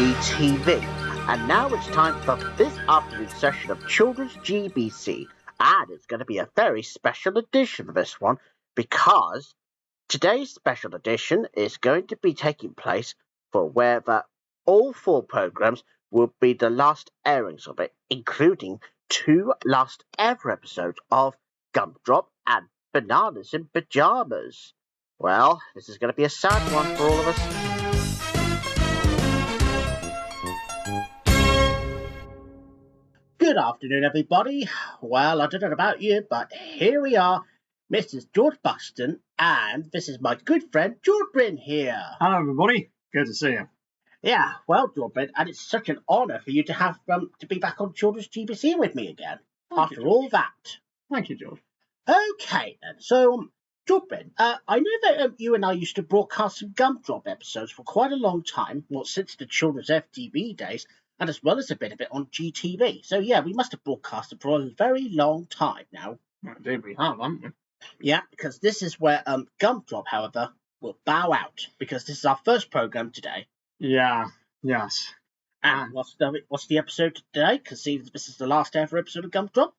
GTV. And now it's time for this afternoon's session of Children's GBC. And it's going to be a very special edition of this one, because today's special edition is going to be taking place for where all 4 programs will be the last airings of it, including 2 last ever episodes of Gumdrop and Bananas in Pyjamas. Well, this is going to be a sad one for all of us. Good afternoon, everybody. Well, I don't know about you, but here we are, Mrs. George Buston, and this is my good friend George Bryn here. Hello, everybody. Good to see you. Yeah, well, George Bryn, and it's such an honour for you to have to be back on Children's GBC with me again. After all that. Thank you, George. Okay, then. So, George Bryn, I know that you and I used to broadcast some Gumdrop episodes for quite a long time, well, since the Children's FTV days, and as well as a bit of it on GTV. So, yeah, we must have broadcasted for a very long time now. Indeed we have, haven't we? Yeah, because this is where Gumdrop, however, will bow out, because this is our first programme today. Yeah, yes. And what's the episode today? Because this is the last ever episode of Gumdrop.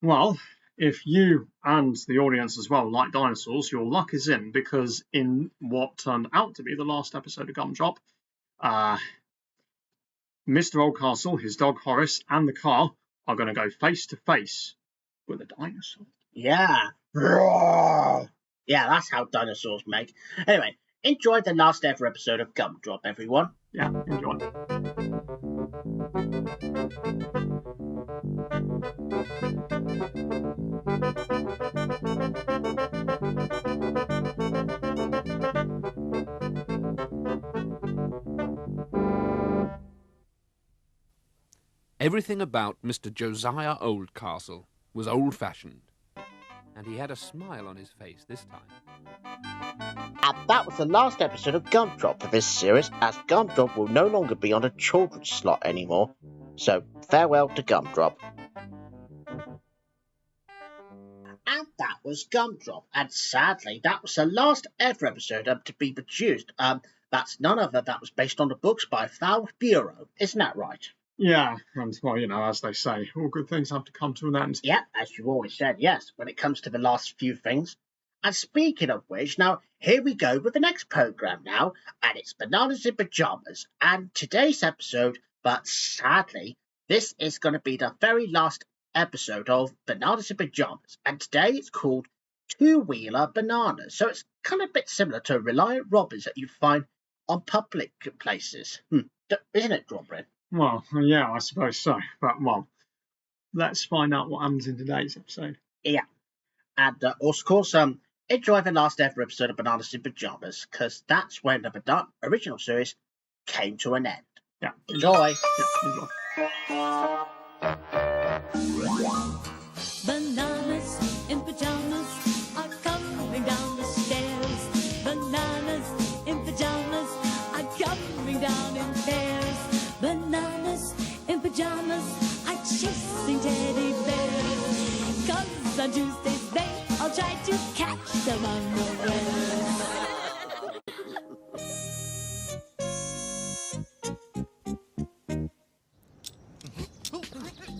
Well, if you and the audience as well like dinosaurs, your luck is in, because in what turned out to be the last episode of Gumdrop, Mr. Oldcastle, his dog Horace, and the car are going to go face to face with a dinosaur. Yeah. Yeah, that's how dinosaurs make. Anyway, enjoy the last ever episode of Gumdrop, everyone. Yeah, enjoy. Everything about Mr. Josiah Oldcastle was old-fashioned, and he had a smile on his face this time. And that was the last episode of Gumdrop for this series, as Gumdrop will no longer be on a children's slot anymore. So, farewell to Gumdrop. And that was Gumdrop, and sadly, that was the last ever episode to be produced. That's none other that was based on the books by Foul Bureau, isn't that right? Yeah, and, well, you know, as they say, all good things have to come to an end. Yeah, as you always said, yes, when it comes to the last few things. And speaking of which, now, here we go with the next programme now, and it's Bananas in Pyjamas. And today's episode, but sadly, this is going to be the very last episode of Bananas in Pyjamas. And today it's called Two-Wheeler Bananas. So it's kind of a bit similar to Reliant Robbers that you find on public places. Isn't it, Drawbread? Well, yeah, I suppose so. But, well, let's find out what happens in today's episode. Yeah. And, of course, enjoy the last ever episode of Bananas in Pyjamas, because that's when the original series came to an end. Yeah. Enjoy. Yeah, enjoy. Bananas in pyjamas are coming down the stairs. Bananas in pyjamas are coming down in pairs. Bananas in pyjamas are chasing teddy bears. 'Cause on Tuesdays they all try to catch them unawares.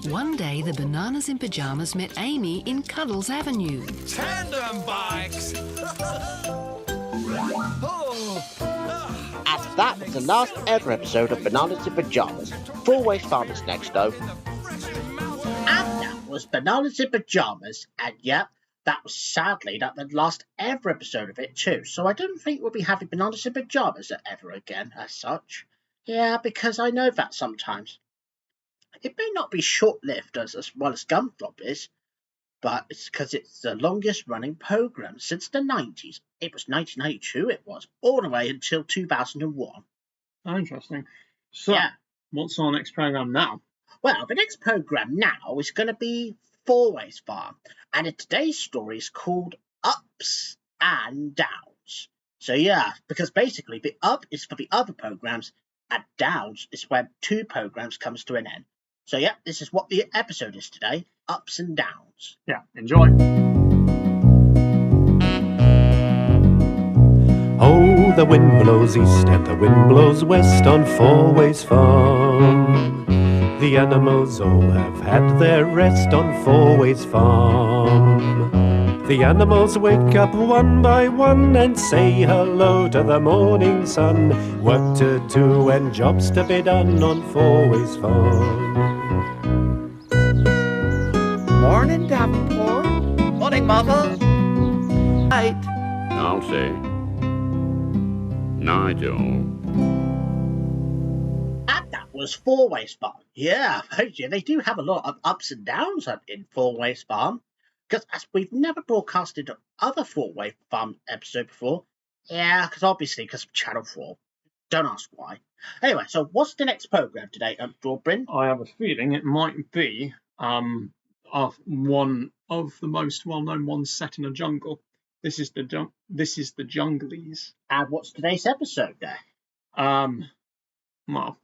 One day, the Bananas in Pyjamas met Amy in Cuddles Avenue. Tandem bikes! And that was the last ever episode of Bananas in Pyjamas. Four-way farmers next, though. And that was Bananas in Pyjamas. And yeah, that was sadly the last ever episode of it too. So I don't think we'll be having Bananas in Pyjamas ever again as such. Yeah, because I know that sometimes. It may not be short-lived as well as Gumdrop is, but it's because it's the longest-running programme since the 90s. It was 1992, it was, all the way until 2001. Oh, interesting. So, yeah. What's our next programme now? Well, the next programme now is going to be Four Ways Farm, and today's story is called Ups and Downs. So, yeah, because basically the up is for the other programmes, and downs is where 2 programmes comes to an end. So, yeah, this is what the episode is today, Ups and Downs. Yeah, enjoy. Oh, the the wind blows east and the wind blows west on Four Ways Farm. The animals all have had their rest on Four Ways Farm. The animals wake up one by one and say hello to the morning sun. Work to do and jobs to be done on Four Ways Farm. Morning, Davenport. Morning, Mother. Night. I'll say. Nigel. And that was Four Ways Farm. Yeah, they do have a lot of ups and downs in Four Ways Farm. Because as we've never broadcasted other Four Way Farm episode before. Yeah, because of Channel 4. Don't ask why. Anyway, so what's the next programme today, Bryn? I have a feeling it might be one of the most well-known ones set in a jungle. This is the Junglies. And what's today's episode there? Well,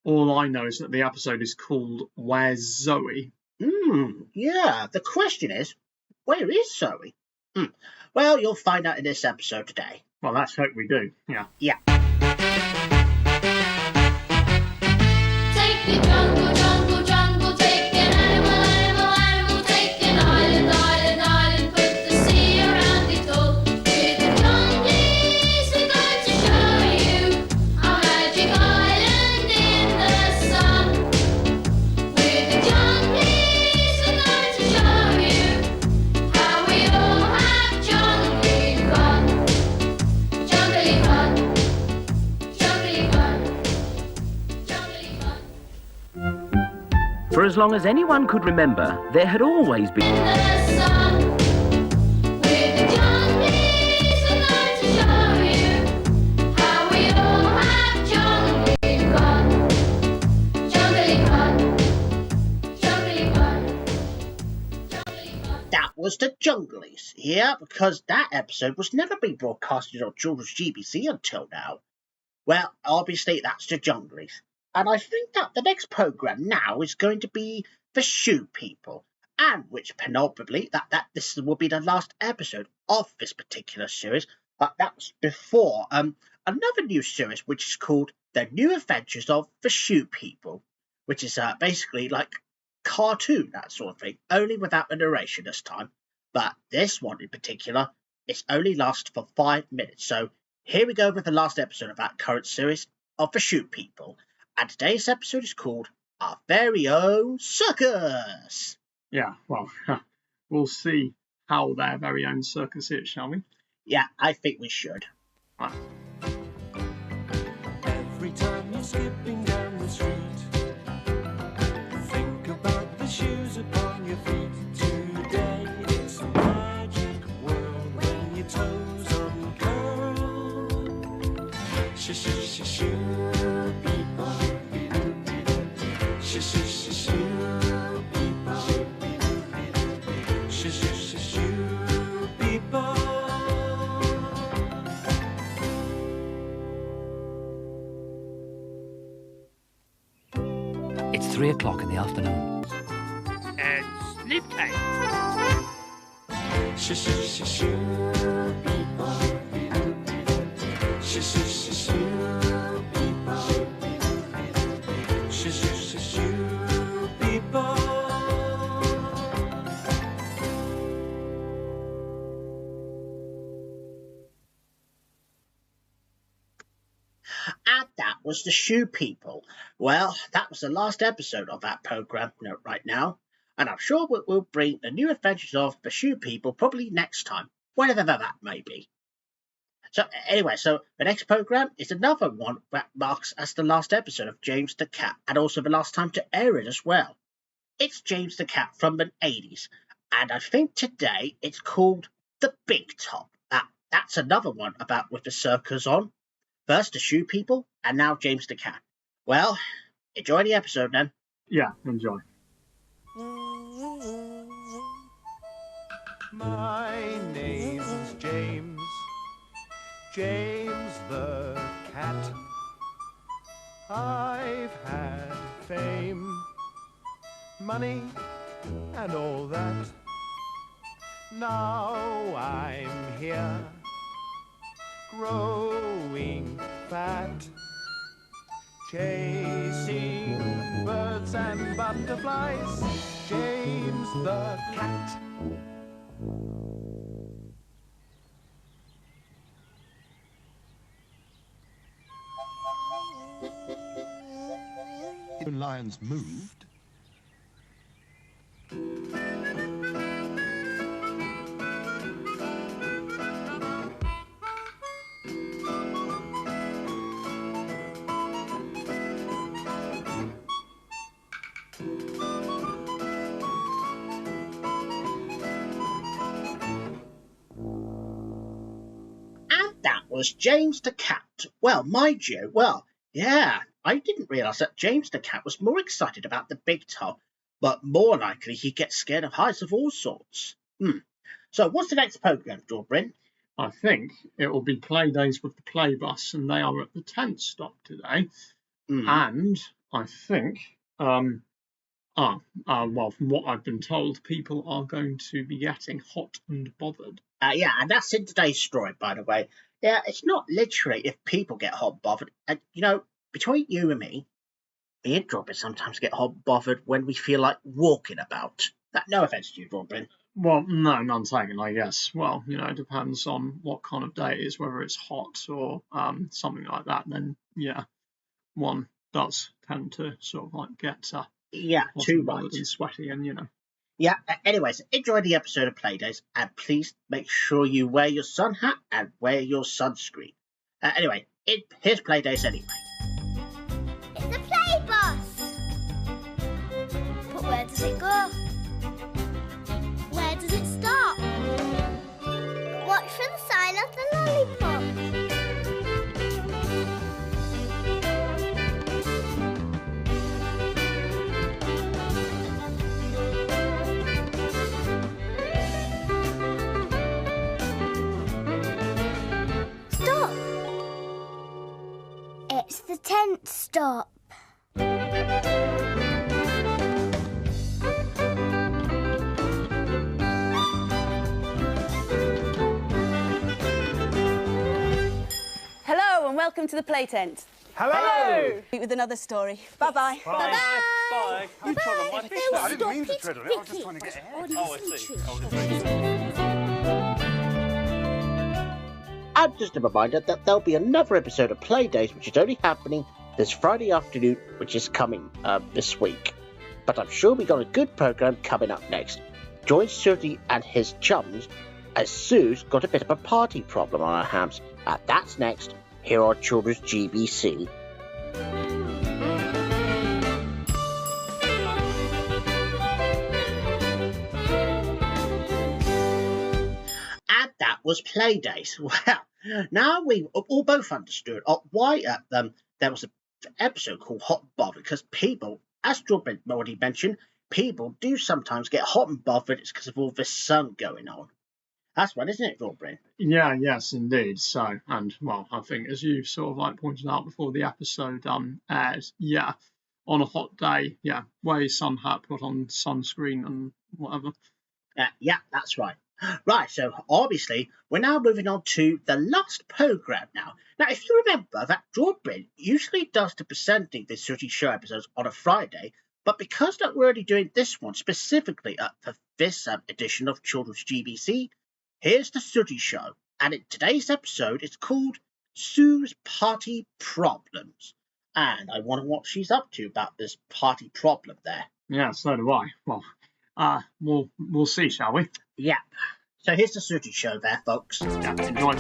all I know is that the episode is called Where's Zoe? Yeah. The question is, where is Zoe? Well, you'll find out in this episode today. Well, let's hope we do. Yeah. Yeah. Take me jungle, jungle, jungle, take an animal, animal, animal, take an island, island, island, put the sea around it all. With the junglies, we're going to show you our magic island in the sun. With the junglies, we're going to show you how we all have jungle fun. Jungle fun. Jungle fun. Jungle fun. For as long as anyone could remember, there had always been... In the sun. With the junglies, we're going to show you how we all have jungle fun. Jungle fun. Jungle fun. Jungle fun. That was the Junglies. Yeah, because that episode was never being broadcasted on children's GBC until now. Well, obviously that's the Junglies. And I think that the next programme now is going to be the Shoe People, and which penultimately that this will be the last episode of this particular series. But that was before another new series which is called The New Adventures of the Shoe People, which is basically like cartoon, that sort of thing, only without the narration this time. But this one in particular, it's only lasts for 5 minutes. So here we go with the last episode of that current series of the Shoe People. And today's episode is called Our Very Own Circus. Yeah, well, we'll see how their very own circus is, shall we? Yeah, I think we should. Right. Every time you're skipping down the street, think about the shoes upon your feet. Today it's a magic world when your toes uncurl. Shoe people. Shoe people. Shoe people. It's 3 o'clock in the afternoon. And sleep time. Shoe people. Shoe people. Shoe people. And that was the Shoe People. Well, that was the last episode of that programme right now. And I'm sure we'll bring the New Adventures of the Shoe People probably next time, whenever that may be. So anyway, so the next programme is another one that marks as the last episode of James the Cat, and also the last time to air it as well. It's James the Cat from the 80s, and I think today it's called The Big Top. That's another one about with the circus on. First the Shoe People, and now James the Cat. Well, enjoy the episode then. Yeah, enjoy. My name's James, James the Cat. I've had fame, money, and all that. Now I'm here, growing fat, chasing birds and butterflies, James the cat. When lions moved, was James the cat. Well, mind you, yeah, I didn't realise that James the cat was more excited about the big toe, but more likely he gets scared of heights of all sorts. So what's the next programme, Jordan? I think it will be play days with the play bus, and they are at the 10th stop today. And I think, well, from what I've been told, people are going to be getting hot and bothered. Yeah, and that's in today's story, by the way. Yeah, it's not literally if people get hot and bothered. And, you know, between you and me and Robin sometimes get hot and bothered when we feel like walking about. No offence to you, Robin. Well, no, none taken, I guess. Well, you know, it depends on what kind of day it is, whether it's hot or something like that. Then, yeah, one does tend to sort of like get too right and sweaty, and you know. Yeah, anyways, enjoy the episode of Playdays, and please make sure you wear your sun hat and wear your sunscreen. Anyway, here's Playdays anyway. It's the play bus! But where does it go? Where does it stop? Watch for the sign of the lollipop. It's the 10th stop. Hello and welcome to the play tent. Hello! With another story. Bye-bye. Bye. Bye. You trod on my fish. I didn't mean to tread on it. I was just trying to get ahead. Oh, I see. And just a reminder that there'll be another episode of Playdays, which is only happening this Friday afternoon, which is coming this week. But I'm sure we got a good programme coming up next. Join Sooty and his chums, as Sue's got a bit of a party problem on her hands. And that's next, here on Children's GBC. That was Playdays. Well, now we all both understood why there was an episode called Hot and Bothered, because people, as Jordan already mentioned, people do sometimes get hot and bothered. It's because of all this sun going on. That's right, isn't it, Jordan? Yeah, yes, indeed. So, and well, I think as you sort of like pointed out before the episode aired, yeah, on a hot day, yeah, wear your sun hat, put on sunscreen and whatever. Yeah, that's right. Right, so obviously we're now moving on to the last programme now. Now, if you remember that Jordan usually does the presenting the Sooty Show episodes on a Friday, but because that we're only doing this one specifically for this edition of Children's GBC, here's the Sooty Show. And in today's episode, it's called Sue's Party Problems. And I wonder what she's up to about this party problem there. Yeah, so do I. Well, we'll see, shall we? Yeah. So here's the Sooty Show there, folks. Yeah, enjoy.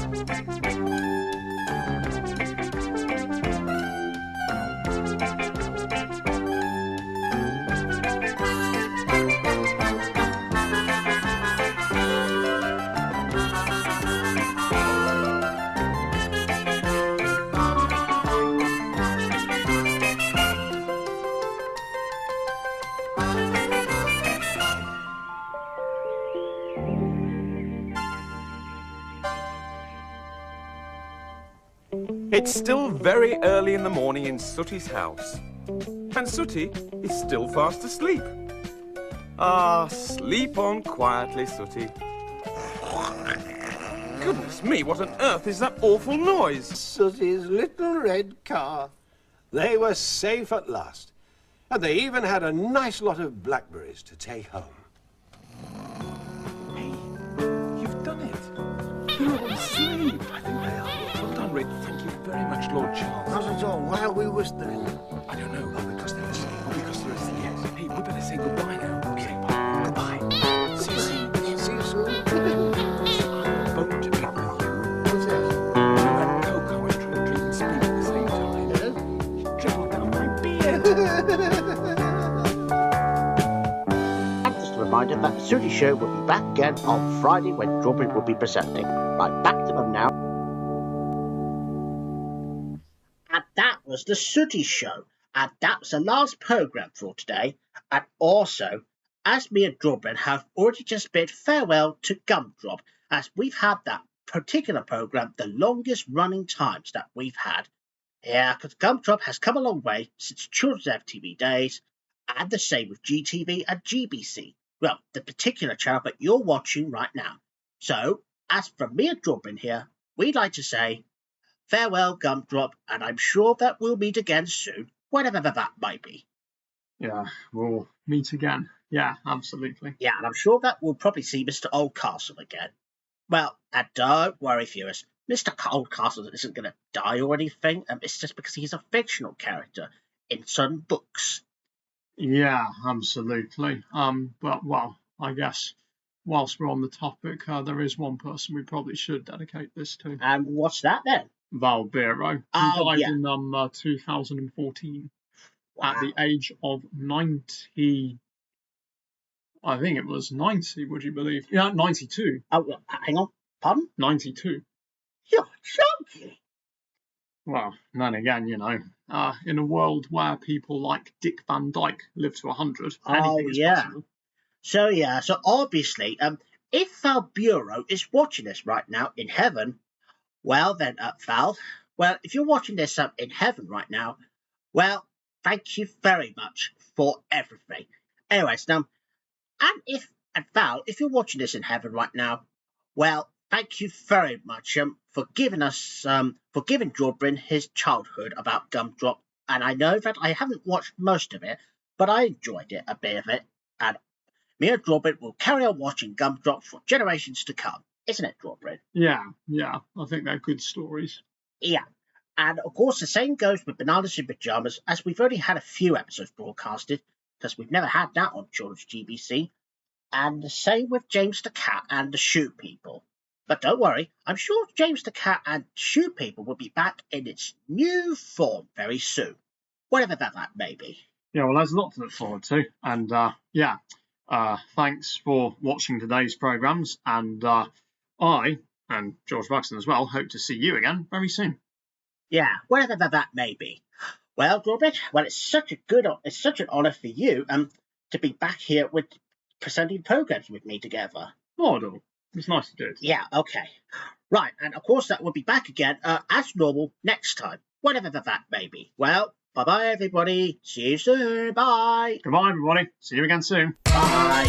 It's still very early in the morning in Sooty's house, and Sooty is still fast asleep. Ah, sleep on quietly, Sooty. Goodness me, what on earth is that awful noise? Sooty's little red car. They were safe at last. And they even had a nice lot of blackberries to take home. You've done it. They're all asleep. I think they are. Well done, Rick. Thank you very much, Lord Charles. Not at all. Why are we whistling? I don't know. Oh, because they're asleep. Oh, because they're asleep. Yes. Hey, we better say goodbye now. Okay, bye. Goodbye. See you soon. See you soon. Bone to eat with you. What's this? That Coke I was drinking and speak at the same time. Yes? Dribbled down my beard. And just a reminder that the Sooty Show will be back again on Friday when Strawberry will be presenting. Right, back to them now. And that was the Sooty Show. And that was the last programme for today. And also, as me and Strawberry have already just bid farewell to Gumdrop, as we've had that particular programme the longest running times that we've had. Yeah, because Gumdrop has come a long way since children's FTV days, and the same with GTV and GBC. Well, the particular channel that you're watching right now. So, as from me and Strawberry here, we'd like to say farewell, Gumdrop, and I'm sure that we'll meet again soon, whatever that might be. Yeah, we'll meet again. Yeah, absolutely. Yeah, and I'm sure that we'll probably see Mr. Oldcastle again. Well, and don't worry, viewers. Mr. Oldcastle isn't going to die or anything. It's just because he's a fictional character in some books. Yeah, absolutely. But, well, I guess whilst we're on the topic, there is one person we probably should dedicate this to. And what's that then? Val Biro, who died in 2014 at the age of 90. I think it was 90, would you believe? Yeah, 92. Oh, hang on. Pardon? 92. You're joking. Well, then again, you know, in a world where people like Dick Van Dyke live to 100, anything is possible. So obviously, if Val Bureau is watching this right now in heaven, well then, Val, well, if you're watching this in heaven right now, well, thank you very much for everything. Anyways, now, and Val, if you're watching this in heaven right now, well, thank you very much for giving us, for giving Jordan his childhood about Gumdrop. And I know that I haven't watched most of it, but I enjoyed it, a bit of it. And me and Jordan will carry on watching Gumdrop for generations to come. Isn't it, Jordan? Yeah, I think they're good stories. Yeah. And of course, the same goes with Bananas in Pyjamas, as we've only had a few episodes broadcasted, because we've never had that on Children's GBC. And the same with James the Cat and the Shoe People. But don't worry, I'm sure James the Cat and Shoe People will be back in its new form very soon, whatever that may be. Yeah, well, there's a lot to look forward to. And thanks for watching today's programmes. And I, and George Buxton as well, hope to see you again very soon. Yeah, whatever that may be. Well, Robert, it's such an honour for you to be back here with presenting programmes with me together. Oh, no. It's nice to do it. Yeah, okay. Right, and of course that will be back again as normal next time, whatever that may be. Well, bye-bye, everybody. See you soon. Bye. Goodbye, everybody. See you again soon. Bye.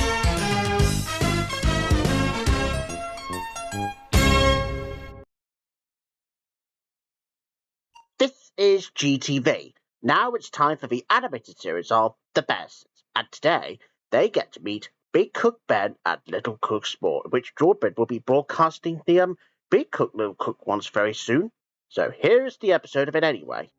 This is GTV. Now it's time for the animated series of The Best. And today, they get to meet Big Cook Ben and Little Cook Sport, which Jordan will be broadcasting the Big Cook, Little Cook ones very soon. So here's the episode of it anyway.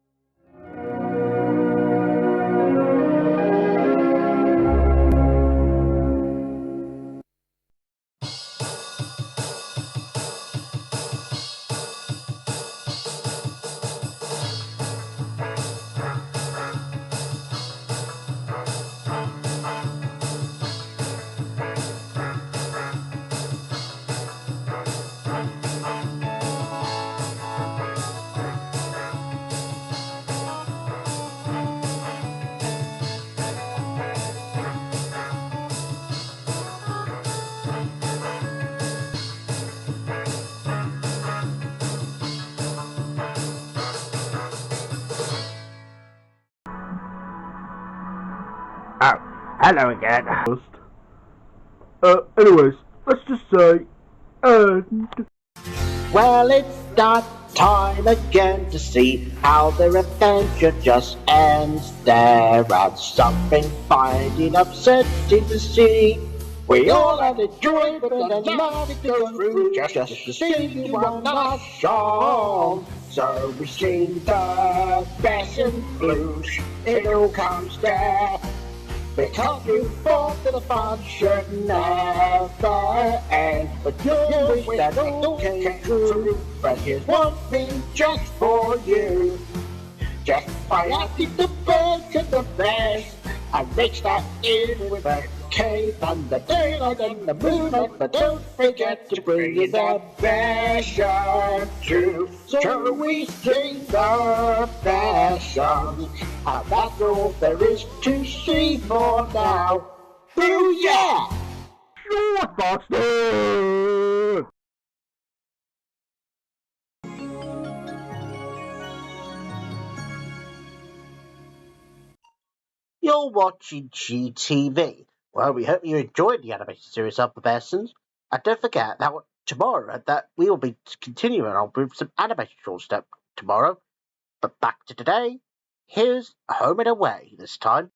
Oh, hello again. Anyways, let's just say, and... Well, it's that time again to see how their adventure just ends there, and something finding upsetting to see. We all had a joy, but a lot to go through just to see you on our song. So we sing the Besson blues. It all comes there. Because you thought that the fun should never end. But you wish that it all came true. But here's one thing just for you. Just by asking the birds and the bears, I mix that in with a cave and the daylight and the moonlight. But don't forget to bring in the Besson too. So we sing the Besson, and that's all there is to see for now. Booyah! Ghostbusters! You're watching GTV. Well, we hope you enjoyed the animated series of the Bessons. And don't forget that tomorrow that we will be continuing on with some animated short stuff tomorrow. But back to today, here's Home and Away this time.